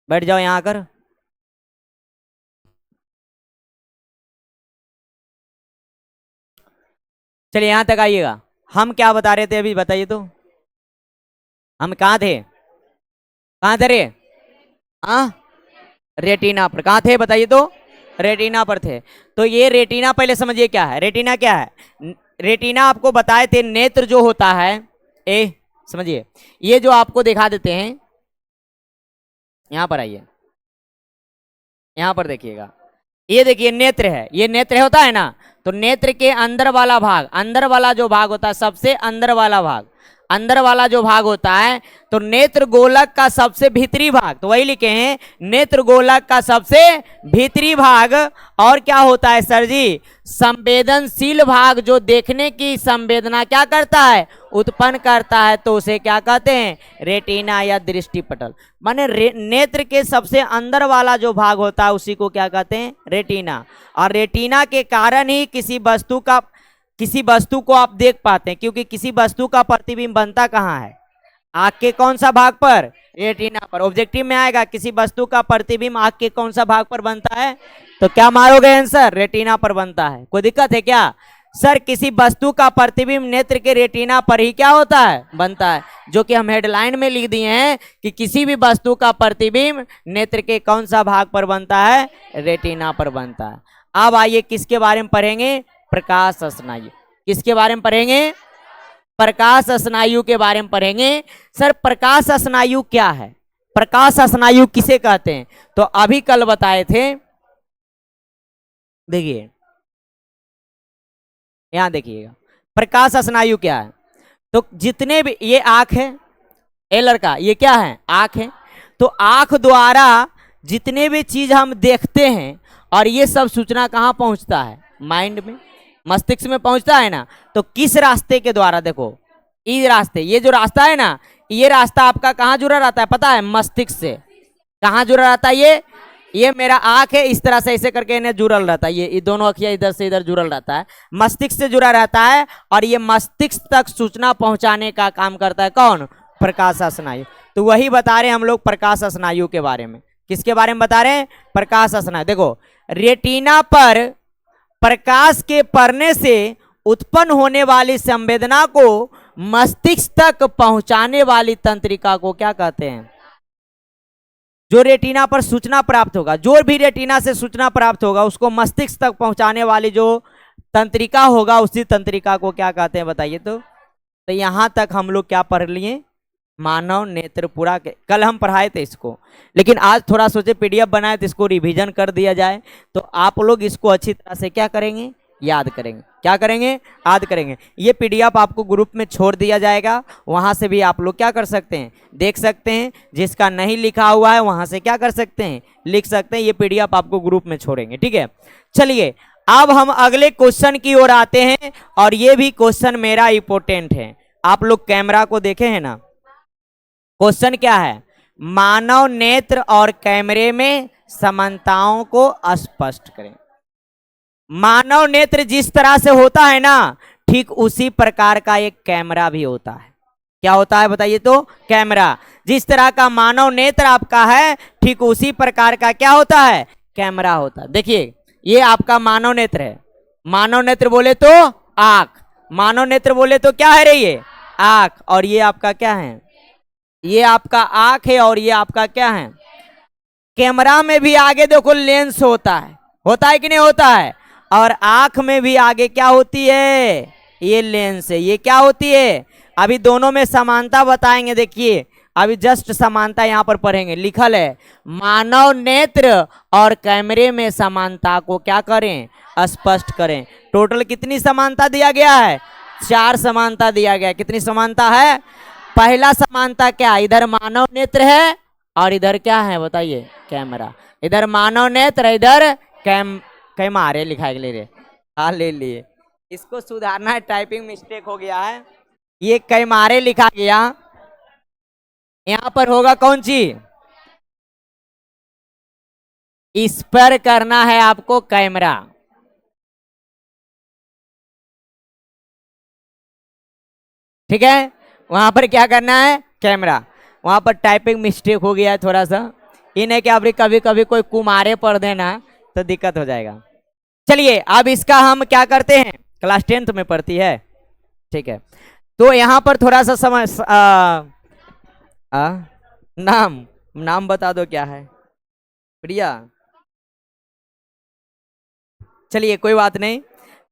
बैठ जाओ यहां आकर, चलिए यहां तक आइएगा। हम क्या बता रहे थे अभी बताइए तो, हम कहाँ थे, कहाँ थे रे, हाँ रेटिना पर, कहाँ थे बताइए तो, रेटिना पर थे। तो ये रेटिना पहले समझिए क्या है, रेटिना क्या है, रेटिना आपको बताए थे, नेत्र जो होता है, ए समझिए, ये जो आपको दिखा देते हैं, यहां पर आइए, यहां पर देखिएगा, ये देखिए नेत्र है, ये नेत्र होता है ना, तो नेत्र के अंदर वाला भाग, अंदर वाला जो भाग होता है, सबसे अंदर वाला भाग, अंदर वाला जो भाग होता है, तो नेत्र गोलक का सबसे भीतरी भाग, तो वही लिखे हैं, नेत्र गोलक का सबसे भीतरी भाग। और क्या होता है सर जी, संवेदनशील भाग, जो देखने की संवेदना क्या करता है, उत्पन्न करता है, तो उसे क्या कहते हैं, रेटिना या दृष्टिपटल। माने नेत्र के सबसे अंदर वाला जो भाग होता है उसी को क्या कहते हैं, रेटिना। और रेटिना के कारण ही किसी वस्तु को आप देख पाते हैं, क्योंकि किसी वस्तु का प्रतिबिंब बनता कहाँ है, आँख के कौन सा भाग पर, रेटिना पर। ऑब्जेक्टिव में आएगा किसी वस्तु का प्रतिबिंब आँख के कौन सा भाग पर बनता है, तो क्या मारोगे आंसर, रेटिना पर बनता है। कोई दिक्कत है क्या सर, किसी वस्तु का प्रतिबिंब नेत्र के रेटिना पर ही क्या होता है, बनता है, जो कि हम हेडलाइन में लिख दिए हैं कि किसी भी वस्तु का प्रतिबिंब नेत्र के कौन सा भाग पर बनता है, रेटिना पर बनता है। अब आइए किसके बारे में पढ़ेंगे, प्रकाश स्नायु, किसके बारे में पढ़ेंगे, प्रकाश स्नायु के बारे में पढ़ेंगे। सर प्रकाश स्नायु क्या है, प्रकाश स्नायु किसे कहते हैं, तो अभी कल बताए थे, देखिए यहां देखिएगा, प्रकाश स्नायु क्या है, तो जितने भी, ये आंख है, ए लड़का ये क्या है, आंख है, तो आंख द्वारा जितने भी चीज हम देखते हैं, और ये सब सूचना कहाँ पहुंचता है, माइंड में, मस्तिष्क में पहुंचता है ना। तो किस रास्ते के द्वारा, देखो इस रास्ते, ये जो रास्ता है ना, ये रास्ता आपका कहाँ जुड़ा रहता है पता है, मस्तिष्क से। कहाँ जुड़ा रहता है, ये मेरा आंख है, इस तरह से ऐसे करके इन्हें जुड़ल रहता है, ये दोनों अखियां इधर से इधर जुड़ल रहता है, मस्तिष्क से जुड़ा रहता है, और ये मस्तिष्क तक सूचना पहुंचाने का काम करता है कौन, प्रकाश स्नायु। तो वही बता रहे हैं हम लोग प्रकाश स्नायु के बारे में। किसके बारे में बता रहे हैं, प्रकाश स्नायु। देखो रेटिना पर प्रकाश के पड़ने से उत्पन्न होने वाली संवेदना को मस्तिष्क तक पहुंचाने वाली तंत्रिका को क्या कहते हैं, जो रेटिना पर सूचना प्राप्त होगा, जो भी रेटिना से सूचना प्राप्त होगा उसको मस्तिष्क तक पहुंचाने वाली जो तंत्रिका होगा, उसी तंत्रिका को क्या कहते हैं बताइए तो यहां तक हम लोग क्या पढ़ लिए, मानव नेत्र पूरा के कल हम पढ़ाए थे इसको, लेकिन आज थोड़ा सोचे पीडीएफ बनाए तो इसको रिवीजन कर दिया जाए, तो आप लोग इसको अच्छी तरह से क्या करेंगे, याद करेंगे। क्या करेंगे? याद करेंगे। ये पीडीएफ आपको ग्रुप में छोड़ दिया जाएगा, वहां से भी आप लोग क्या कर सकते हैं, देख सकते हैं। जिसका नहीं लिखा हुआ है वहां से क्या कर सकते हैं, लिख सकते हैं। ये पीडीएफ आपको ग्रुप में छोड़ेंगे, ठीक है। चलिए अब हम अगले क्वेश्चन की ओर आते हैं, और ये भी क्वेश्चन मेरा इंपोर्टेंट है। आप लोग कैमरा को देखे हैं ना? क्वेश्चन क्या है? मानव नेत्र और कैमरे में समानताओं को स्पष्ट करें। मानव नेत्र जिस तरह से होता है ना, ठीक उसी प्रकार का एक कैमरा भी होता है। क्या होता है बताइए तो? कैमरा। जिस तरह का मानव नेत्र आपका है, ठीक उसी प्रकार का क्या होता है, कैमरा होता है। देखिए ये आपका मानव नेत्र है। मानव नेत्र बोले तो आंख, मानव नेत्र बोले तो क्या है रे? ये आंख। और ये आपका क्या है? ये आपका आंख है, और ये आपका क्या है? कैमरा में भी आगे देखो लेंस होता है कि नहीं होता है? और आंख में भी आगे क्या होती है? ये लेंस है। ये क्या होती है? अभी दोनों में समानता बताएंगे। देखिए अभी जस्ट समानता यहां पर पढ़ेंगे। लिखल है मानव नेत्र और कैमरे में समानता को क्या करें, स्पष्ट करें। टोटल कितनी समानता दिया गया है? 4 समानता दिया गया। कितनी समानता है? पहला समानता क्या? इधर मानव नेत्र है और इधर क्या है बताइए, कैमरा। इधर मानव नेत्र, इधर कैमरे लिखा ले रे। हाँ ले लिए, इसको सुधारना है, टाइपिंग मिस्टेक हो गया है। ये कैमरे लिखा गया, यहां पर होगा कौन सी? इस पर करना है आपको कैमरा। ठीक है, वहां पर क्या करना है? कैमरा। वहां पर टाइपिंग मिस्टेक हो गया है थोड़ा सा। इन्हें क्या कभी कभी कोई कुमारे पढ़ देना तो दिक्कत हो जाएगा। चलिए अब इसका हम क्या करते हैं, क्लास 10th में पढ़ती है, ठीक है। तो यहां पर थोड़ा सा समझ नाम बता दो क्या है? प्रिया। चलिए कोई बात नहीं,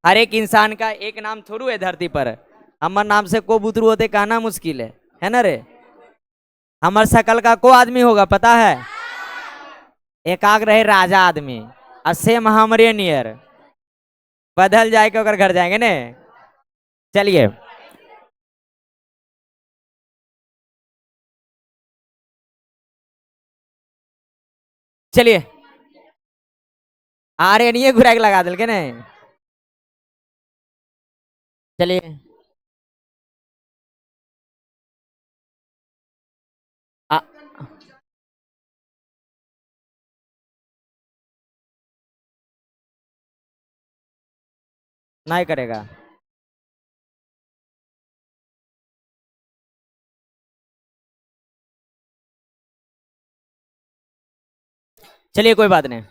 हर एक इंसान का एक नाम थोड़ू है धरती पर। हमार नाम से को बुतरू होते कहना मुश्किल है ना रे? हमार शकल का को आदमी होगा पता है? एकाग रहे राजा आदमी, और सेम हमरे नियर बदल जाए के अगर घर जाएंगे ने। चलिए चलिए आ रहे नहीं घुराक लगा दिल के नहीं। चलिए नहीं करेगा। चलिए कोई बात नहीं।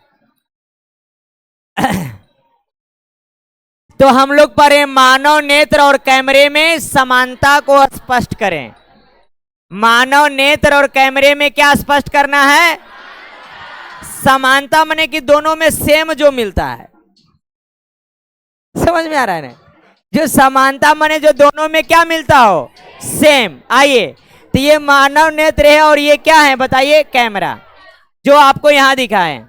तो हम लोग पढ़े मानव नेत्र और कैमरे में समानता को स्पष्ट करें। मानव नेत्र और कैमरे में क्या स्पष्ट करना है? समानता माने कि दोनों में सेम जो मिलता है। समझ में आ रहा है ना? जो समानता माने जो दोनों में क्या मिलता हो, सेम। आइए, तो ये मानव नेत्र है और ये क्या है बताइए, कैमरा, जो आपको यहां दिखा है।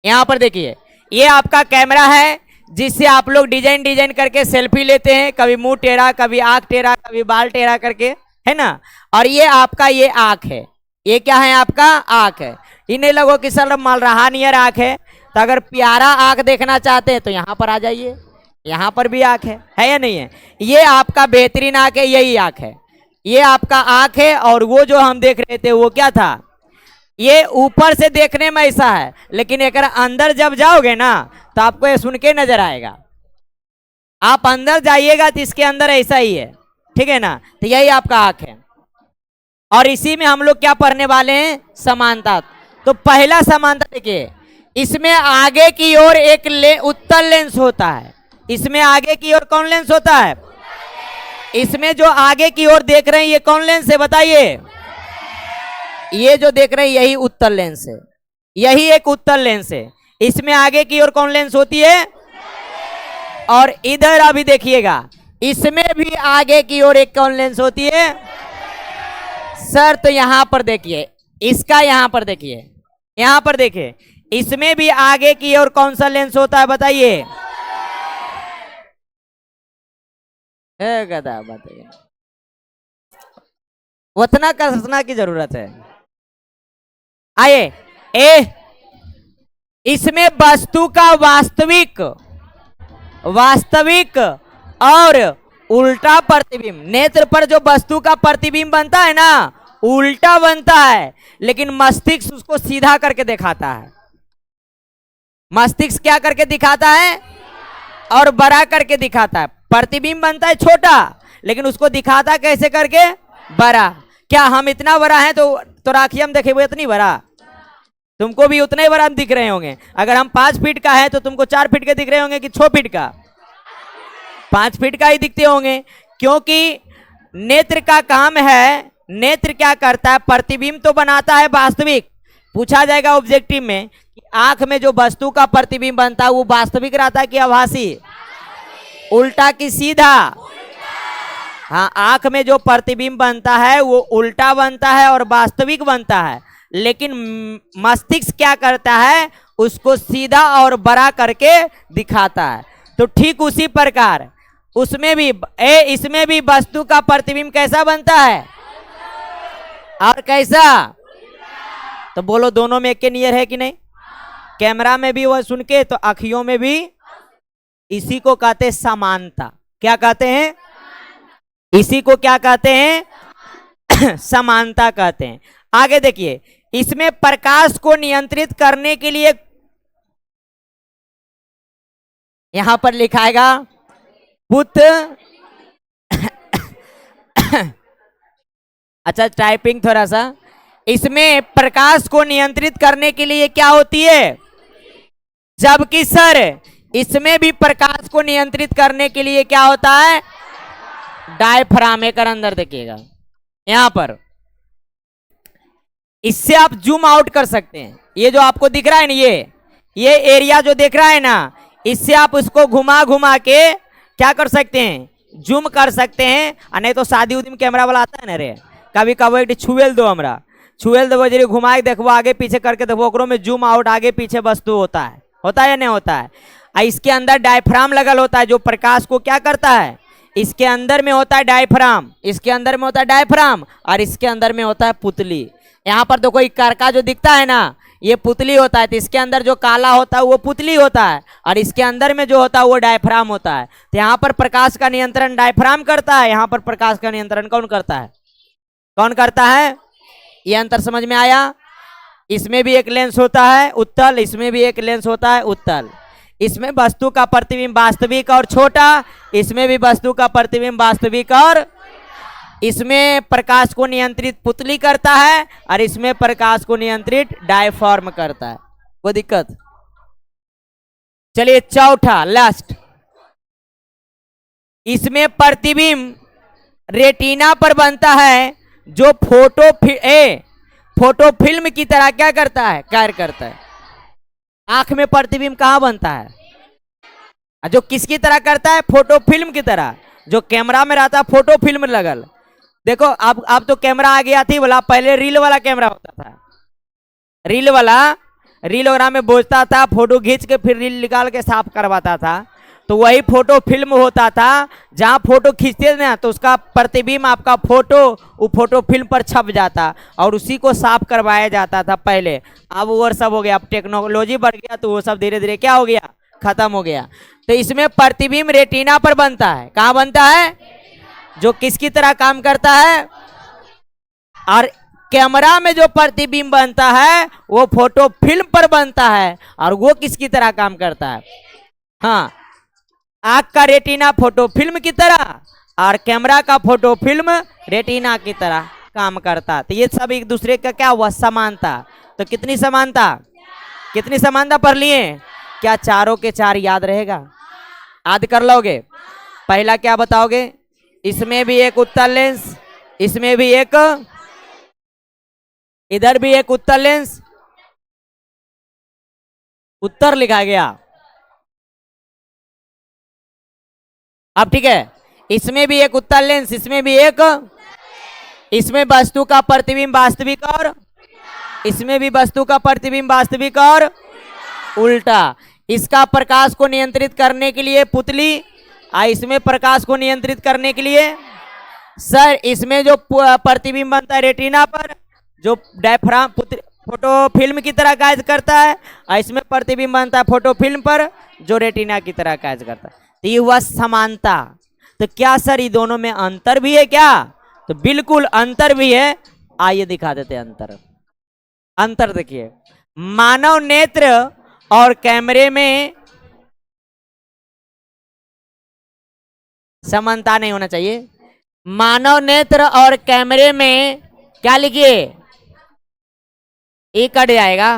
यहां पर देखिए ये आपका कैमरा है, जिससे आप लोग डिजाइन करके सेल्फी लेते हैं। कभी मुंह टेढ़ा, कभी आंख टेढ़ा, कभी बाल टेढ़ा करके, है ना? और ये आपका ये आंख है। ये क्या है? आपका आंख है। इन्हें लोगों की सर माल रहा नियर आंख है। तो अगर प्यारा आंख देखना चाहते हैं तो यहाँ पर आ जाइए, यहाँ पर भी आंख है या नहीं है? ये आपका बेहतरीन आंख है, यही आंख है। ये आपका आंख है। और वो जो हम देख रहे थे वो क्या था? ये ऊपर से देखने में ऐसा है, लेकिन एक अंदर जब जाओगे ना तो आपको ये सुन के नजर आएगा। आप अंदर जाइएगा तो इसके अंदर ऐसा ही है, ठीक है ना? तो यही आपका आंख है। और इसी में हम लोग क्या पढ़ने वाले हैं? समानता। तो पहला समानता देखिए, इसमें आगे की ओर एक उत्तल लेंस होता है। इसमें आगे की ओर कौन लेंस होता है? इसमें जो आगे की ओर देख रहे हैं ये कौन लेंस है बताइए? ये जो देख रहे हैं यही उत्तल लेंस है। यही एक उत्तल लेंस है। इसमें आगे की ओर कौन लेंस होती है? और इधर अभी देखिएगा, इसमें भी आगे की ओर एक कौन लेंस होती है सर? तो यहां पर देखिए, इसका यहां पर देखिए, यहां पर देखिए, इसमें भी आगे की ओर कौन सा लेंस होता है बताइए? गधा बात है, उतना कसना की जरूरत है। आइए, ए इसमें वस्तु का वास्तविक वास्तविक और उल्टा प्रतिबिंब, नेत्र पर जो वस्तु का प्रतिबिंब बनता है ना उल्टा बनता है, लेकिन मस्तिष्क उसको सीधा करके दिखाता है। मस्तिष्क क्या करके दिखाता है और बड़ा करके दिखाता है। प्रतिबिंब बनता है छोटा, लेकिन उसको दिखाता कैसे करके, बड़ा। क्या हम इतना बड़ा है तो राखी हम देखे वो इतनी बड़ा, तुमको भी उतने बड़ा दिख रहे होंगे। अगर हम 5 फीट का है तो तुमको 4 फीट के दिख रहे होंगे कि 6 फीट का, 5 फीट का ही दिखते होंगे, क्योंकि नेत्र का काम है, नेत्र क्या करता है, प्रतिबिंब तो बनाता है वास्तविक। पूछा जाएगा ऑब्जेक्टिव में कि आंख में जो वस्तु का प्रतिबिंब बनता है वो वास्तविक रहता है कि आभासी, उल्टा कि सीधा। हाँ, आंख में जो प्रतिबिंब बनता है वो उल्टा बनता है और वास्तविक बनता है, लेकिन मस्तिष्क क्या करता है, उसको सीधा और बड़ा करके दिखाता है। तो ठीक उसी प्रकार उसमें भी इसमें भी वस्तु का प्रतिबिंब कैसा बनता है और कैसा, तो बोलो दोनों में एक के नियर है कि नहीं। कैमरा में भी वह सुन के तो आंखियों में भी, इसी को कहते हैं समानता। क्या कहते हैं, इसी को क्या कहते हैं, समानता कहते हैं। आगे देखिए, इसमें प्रकाश को नियंत्रित करने के लिए यहां पर लिखाएगा पुत अच्छा टाइपिंग थोड़ा सा। इसमें प्रकाश को नियंत्रित करने के लिए क्या होती है, जबकि सर इसमें भी प्रकाश को नियंत्रित करने के लिए क्या होता है, डायफ्राम। एक अंदर देखिएगा यहां पर, इससे आप जूम आउट कर सकते हैं। ये जो आपको दिख रहा है ना, ये एरिया जो दिख रहा है ना, इससे आप उसको घुमा घुमा के क्या कर सकते हैं, जूम कर सकते हैं। और नहीं तो शादी उदी में कैमरा वाला आता है ना रे, कभी कभी छुएल दो, हमरा छुएल दो, जरिए घुमा के देखो, आगे पीछे करके देखो, ओकरो में जूम आउट आगे पीछे वस्तु होता है या नहीं होता है। इसके अंदर डायफ्राम लगल होता है जो प्रकाश को क्या करता है, इसके अंदर में होता है डायफ्राम, इसके अंदर में होता है डायफ्राम, और इसके अंदर में होता है पुतली। यहाँ पर देखो करका जो दिखता है ना, ये पुतली होता है, तो इसके अंदर जो काला होता है वो पुतली होता है, और इसके अंदर में जो होता है वो डायफ्राम होता है। तो यहाँ पर प्रकाश का नियंत्रण डायफ्राम करता है, यहाँ पर प्रकाश का नियंत्रण कौन करता है, कौन करता है। ये अंतर समझ में आया। इसमें भी एक लेंस होता है उत्तल, इसमें भी एक लेंस होता है उत्तल। इसमें वस्तु का प्रतिबिंब वास्तविक और छोटा, इसमें भी वस्तु का प्रतिबिंब वास्तविक और, इसमें प्रकाश को नियंत्रित पुतली करता है और इसमें प्रकाश को नियंत्रित डायफ्राम करता है। कोई दिक्कत। चलिए चौथा लास्ट, इसमें प्रतिबिंब रेटिना पर बनता है जो फोटो फिल्म की तरह क्या करता है, कार्य करता है। आंख में प्रतिबिंब कहां बनता है, जो किसकी तरह करता है, फोटो फिल्म की तरह। जो कैमरा में रहता है फोटो फिल्म लगल, देखो अब तो कैमरा आ गया थी बोला, पहले रील वाला कैमरा होता था, रील वगैरह में बोझता था, फोटो खींच के फिर रील निकाल के साफ करवाता था। तो वही फोटो फिल्म होता था, जहां फोटो खींचते थे ना तो उसका प्रतिबिंब आपका फोटो वो फोटो फिल्म पर छप जाता और उसी को साफ करवाया जाता था पहले। अब वो सब हो गया, अब टेक्नोलॉजी बढ़ गया तो वो सब धीरे धीरे क्या हो गया, खत्म हो गया। तो इसमें प्रतिबिंब रेटिना पर बनता है, कहाँ बनता है, जो किसकी तरह काम करता है। और कैमरा में जो प्रतिबिंब बनता है वो फोटो फिल्म पर बनता है, और वो किसकी तरह काम करता है, हाँ, आंख का रेटिना फोटो फिल्म की तरह और कैमरा का फोटो फिल्म रेटिना की तरह काम करता। तो ये सब एक दूसरे का क्या हुआ, समानता। तो कितनी समानता पढ़ लिए, क्या चारों के चार याद रहेगा, याद कर लोगे। पहला क्या बताओगे, इसमें भी एक उत्तल लेंस, इसमें भी एक, इधर भी एक उत्तल लेंस, उत्तर लिखा गया। अब ठीक है, इसमें भी एक उत्तल लेंस, इसमें भी एक, इसमें वस्तु का प्रतिबिंब वास्तविक और, इसमें भी वस्तु का प्रतिबिंब वास्तविक और उल्टा। इसका प्रकाश को नियंत्रित करने के लिए पुतली इसमें प्रकाश को नियंत्रित करने के लिए सर इसमें जो प्रतिबिंब बनता है रेटिना पर, जो डायफ्राम फोटो फिल्म की तरह कार्य करता है, और इसमें प्रतिबिंब बनता है फोटो फिल्म पर जो रेटिना की तरह कार्य करता है। तो ये हुआ समानता। तो क्या सर ये दोनों में अंतर भी है क्या? तो बिल्कुल अंतर भी है। आइए दिखा देते हैं अंतर। अंतर देखिए, मानव नेत्र और कैमरे में समानता नहीं होना चाहिए। मानव नेत्र और कैमरे में क्या लिखिए, ये कट जाएगा।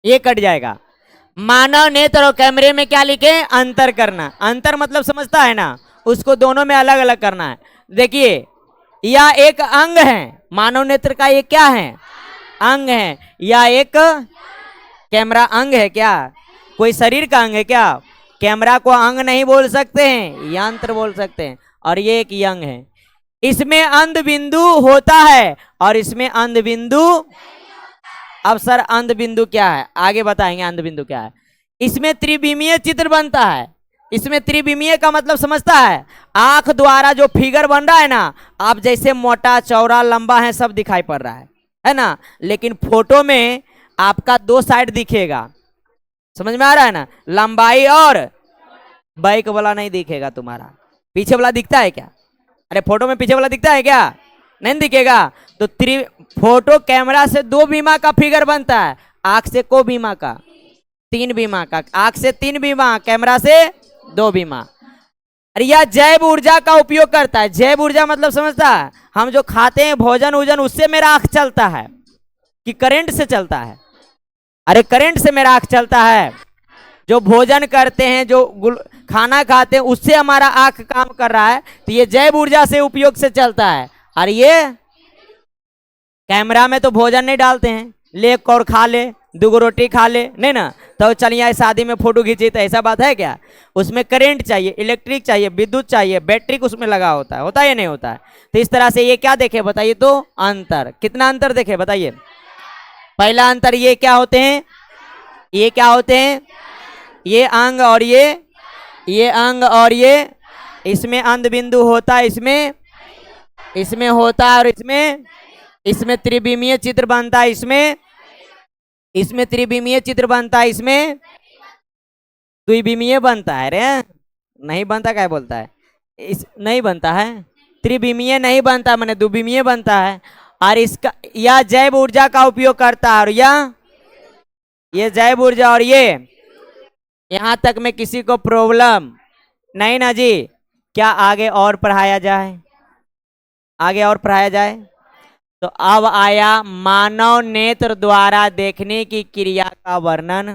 ये कट जाएगा। मानव नेत्र और कैमरे में क्या लिखे, अंतर करना। अंतर मतलब समझता है ना, उसको दोनों में अलग अलग करना है। देखिए यह एक अंग है, मानव नेत्र का ये क्या है, अंग है। या एक कैमरा अंग है क्या? कोई शरीर का अंग है क्या? कैमरा को अंग नहीं बोल सकते हैं, यंत्र बोल सकते हैं। और ये एक यंग है। इसमें अंध बिंदु होता है और इसमें अंध बिंदु। अब सर अंध बिंदु क्या है, आगे बताएंगे अंध बिंदु क्या है। इसमें त्रिविमीय चित्र बनता है। इसमें त्रिविमीय का मतलब समझता है, आंख द्वारा जो फिगर बन रहा है ना, आप जैसे मोटा चौड़ा लंबा है सब दिखाई पड़ रहा है ना। लेकिन फोटो में आपका दो साइड दिखेगा, समझ में आ रहा है ना, लंबाई और बाइक वाला नहीं दिखेगा तुम्हारा। पीछे वाला दिखता है क्या? अरे फोटो में पीछे वाला दिखता है क्या? नहीं दिखेगा। तो फोटो कैमरा से दो बीमा का फिगर बनता है, आंख से को बीमा का, तीन बीमा का। आंख से तीन बीमा, कैमरा से दो बीमा। अरे यह जैव ऊर्जा का उपयोग करता है। जैव ऊर्जा मतलब समझता है, हम जो खाते हैं भोजन वोजन, उससे मेरा आंख चलता है कि करंट से चलता है? अरे करंट से मेरा आंख चलता है। जो भोजन करते हैं, जो खाना खाते हैं, उससे हमारा आंख काम कर रहा है। तो ये जैव ऊर्जा से उपयोग से चलता है। और ये कैमरा में तो भोजन नहीं डालते हैं, ले एक और खा ले, दो रोटी खा ले, नहीं ना, तो चलिए शादी में फोटो खींची, तो ऐसा बात है क्या? उसमें करंट चाहिए, इलेक्ट्रिक चाहिए, विद्युत चाहिए, बैटरी उसमें लगा होता है या नहीं होता है? तो इस तरह से ये क्या देखे बताइए तो अंतर। कितना अंतर देखे बताइए? पहला अंतर ये क्या होते हैं, ये क्या होते हैं, ये अंग और ये अंग और ये। इसमें अंध बिंदु होता है, इसमें होता है, और इसमें त्रिविमीय चित्र बनता है, इसमें त्रिविमीय चित्र बनता है, इसमें द्विविमीय बनता है। रे नहीं बनता, क्या बोलता है, नहीं बनता है, त्रिविमीय नहीं बनता, मैंने द्विविमीय बनता है। और इसका यह जैव ऊर्जा का उपयोग करता है, और ये जैव ऊर्जा, और ये यहां तक में किसी को प्रॉब्लम नहीं ना जी? क्या आगे और पढ़ाया जाए? आगे और पढ़ाया जाए? तो अब आया मानव नेत्र द्वारा देखने की क्रिया का वर्णन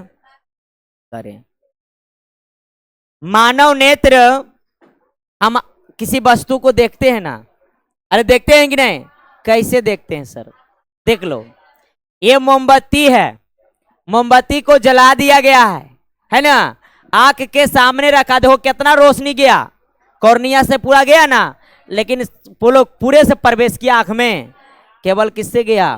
करें। मानव नेत्र, हम किसी वस्तु को देखते हैं ना, अरे देखते हैं कि नहीं? कैसे देखते हैं सर? देख लो, ये मोमबत्ती है, मोमबत्ती को जला दिया गया है ना, आंख के सामने रखा, देखो कितना रोशनी गया, कॉर्निया से पूरा गया ना, लेकिन पूरे से प्रवेश किया आंख में, केवल किससे गया?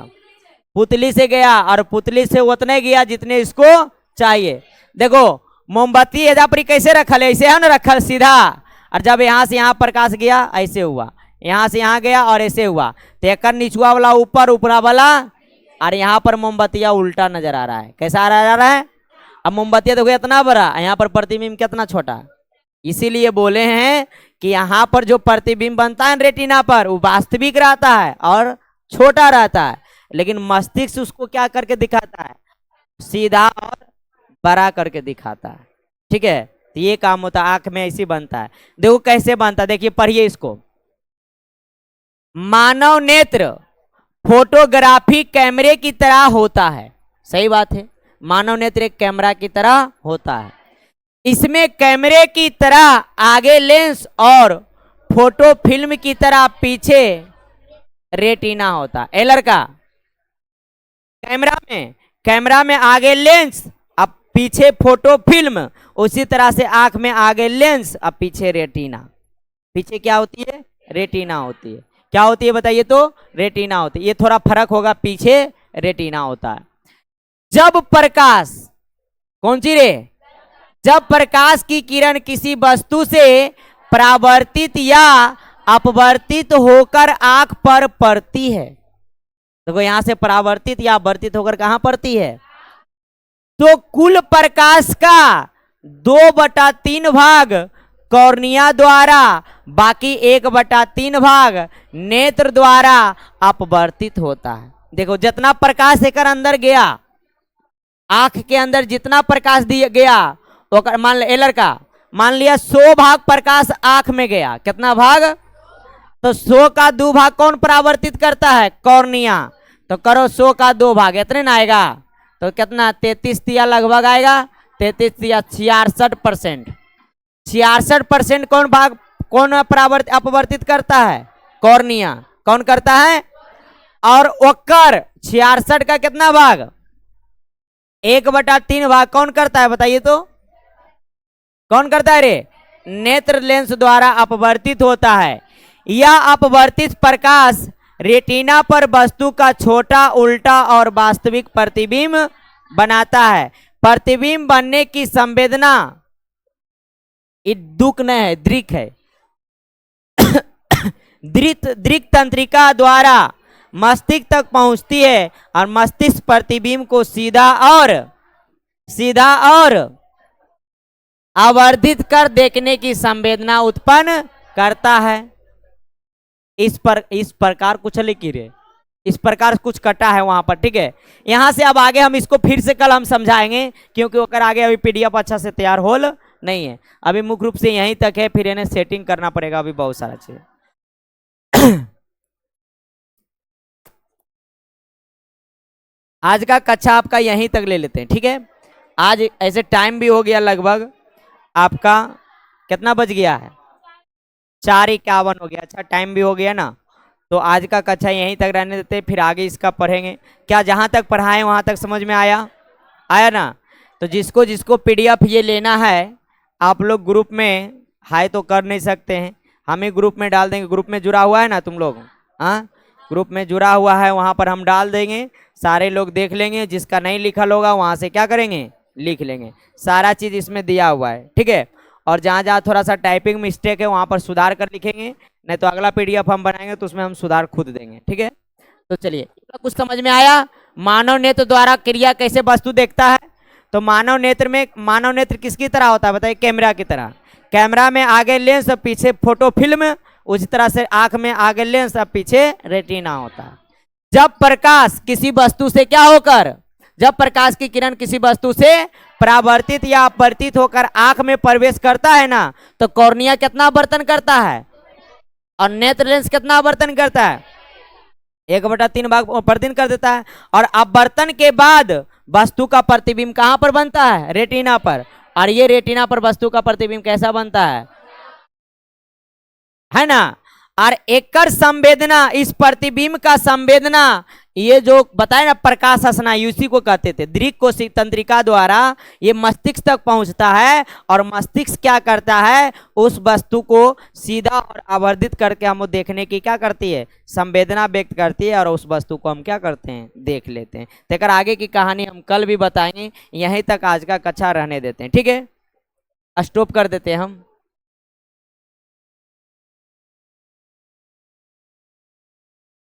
पुतली से गया, और पुतली से उतने गया जितने इसको चाहिए। देखो मोमबत्ती एजा पर कैसे रखल है, ऐसे है ना रखल सीधा, और जब यहाँ से यहाँ प्रकाश गया ऐसे हुआ, यहाँ से यहाँ गया और ऐसे हुआ। तो एक नीचुआ वाला ऊपर, ऊपरा वाला, और यहाँ पर मोमबत्तियाँ उल्टा नजर आ रहा है। कैसा आ रहा है? अब मोमबत्तियाँ देखो इतना बड़ा, यहाँ पर प्रतिबिंब कितना छोटा। इसीलिए बोले हैं कि यहाँ पर जो प्रतिबिंब बनता है रेटिना पर, वो वास्तविक रहता है और छोटा रहता है, लेकिन मस्तिष्क उसको क्या करके दिखाता है? सीधा और बड़ा करके दिखाता है। ठीक है, तो ये काम होता है, आंख में ऐसे बनता है। देखो कैसे बनता है, देखिए पढ़िए इसको। मानव नेत्र फोटोग्राफी कैमरे की तरह होता है। सही बात है, मानव नेत्र एक कैमरा की तरह होता है। इसमें कैमरे की तरह आगे लेंस और फोटो फिल्म की तरह पीछे रेटिना होता है। ए लड़का, कैमरा में आगे लेंस, अब पीछे फोटो फिल्म, उसी तरह से आंख में आगे लेंस, अब पीछे रेटिना। पीछे क्या होती है? रेटिना होती है। क्या होती है बताइए तो? रेटिना होती है। ये थोड़ा फर्क होगा, पीछे रेटिना होता है। जब प्रकाश, कौन सी रे, जब प्रकाश की किरण किसी वस्तु से परावर्तित या अपवर्तित होकर आंख पर पड़ती है, देखो यहां से परावर्तित या अपवर्तित होकर कहां पड़ती है, तो कुल प्रकाश का 2/3 भाग कॉर्निया द्वारा, बाकी 1/3 भाग नेत्र द्वारा अपवर्तित होता है। देखो जितना प्रकाश एकर अंदर गया, आंख के अंदर जितना प्रकाश दिया गया, मान लिया एलर का, मान लिया 100 भाग प्रकाश आंख में गया, कितना भाग, तो 100 का 2 भाग कौन परावर्तित करता है, कॉर्निया। तो करो 100 का 2 भाग, इतने ना आएगा, तो कितना 33 तिया लगभग आएगा, 33 तिया 66%। 66% कौन भाग, कौन अपवर्तित करता है, कॉर्निया, कौन करता है। और ओकर 66 का कितना भाग, 1/3 भाग कौन करता है, बताइए तो, कौन करता है रे, नेत्र लेंस द्वारा अपवर्तित होता है। यह अपवर्तित प्रकाश रेटिना पर वस्तु का छोटा, उल्टा और वास्तविक प्रतिबिंब बनाता है। प्रतिबिंब बनने की संवेदना दुख न है, दृक है। दृक तंत्रिका द्वारा मस्तिष्क तक पहुंचती है और मस्तिष्क प्रतिबिंब को सीधा और आवर्धित कर देखने की संवेदना उत्पन्न करता है। इस प्रकार कुछ लिखी रे, इस प्रकार कुछ कटा है वहां पर, ठीक है। यहां से अब आगे हम इसको फिर से कल हम समझाएंगे, क्योंकि ओकर आगे अभी पीडीएफ अच्छा से तैयार हो नहीं है, अभी मुख्य रूप से यहीं तक है, फिर इन्हें सेटिंग करना पड़ेगा अभी बहुत सारा चीज। आज का कक्षा आपका यहीं तक ले लेते हैं, ठीक है। आज ऐसे टाइम भी हो गया लगभग, आपका कितना बज गया है, 4:51 हो गया, अच्छा टाइम भी हो गया ना। तो आज का कक्षा यहीं तक रहने देते, फिर आगे इसका पढ़ेंगे। क्या जहां तक पढ़ाएं वहां तक समझ में आया ना। तो जिसको जिसको पीडीएफ ये लेना है, आप लोग ग्रुप में हाई तो कर नहीं सकते हैं, हम ही ग्रुप में डाल देंगे। ग्रुप में जुड़ा हुआ है ना तुम लोग, हाँ ग्रुप में जुड़ा हुआ है, वहां पर हम डाल देंगे, सारे लोग देख लेंगे। जिसका नहीं लिखल होगा वहां से क्या करेंगे, लिख लेंगे। सारा चीज इसमें दिया हुआ है, ठीक है। और जहाँ जहाँ थोड़ा सा टाइपिंग मिस्टेक है वहां पर सुधार कर लिखेंगे, नहीं तो अगला पीडीएफ हम बनाएंगे तो उसमें हम सुधार खुद देंगे, ठीक है। तो चलिए कुछ समझ में आया। मानव नेत्र द्वारा क्रिया कैसे वस्तु देखता है, तो मानव नेत्र किसकी तरह होता है बताइए, कैमरा की तरह। कैमरा में आगे लेंस और पीछे फोटो फिल्म, उसी तरह से आंख में आगे लेंस और पीछे रेटिना होता है। जब प्रकाश किसी वस्तु से क्या होकर, जब प्रकाश की किरण किसी वस्तु से परावर्तित या अपवर्तित होकर आंख में प्रवेश करता है ना, तो कॉर्निया कितना आवर्तन करता है और नेत्र लेंस कितना आवर्तन करता है, 1/3 भाग अपवर्तन कर देता है। और अपवर्तन के बाद वस्तु का प्रतिबिंब कहां पर बनता है, रेटिना पर। और ये रेटिना पर वस्तु का प्रतिबिंब कैसा बनता है ना। और एकर संवेदना, इस प्रतिबिंब का संवेदना, ये जो बताए ना प्रकाश स्नायु, उसी को कहते थे। दृक कोशिका तंत्रिका द्वारा ये मस्तिष्क तक पहुंचता है, और मस्तिष्क क्या करता है, उस वस्तु को सीधा और आवर्धित करके हम देखने की क्या करती है, संवेदना व्यक्त करती है, और उस वस्तु को हम क्या करते हैं, देख लेते हैं। तो आगे की कहानी हम कल भी बताएंगे, यहीं तक आज का कक्षा रहने देते हैं, ठीक है। स्टॉप कर देते हैं हम।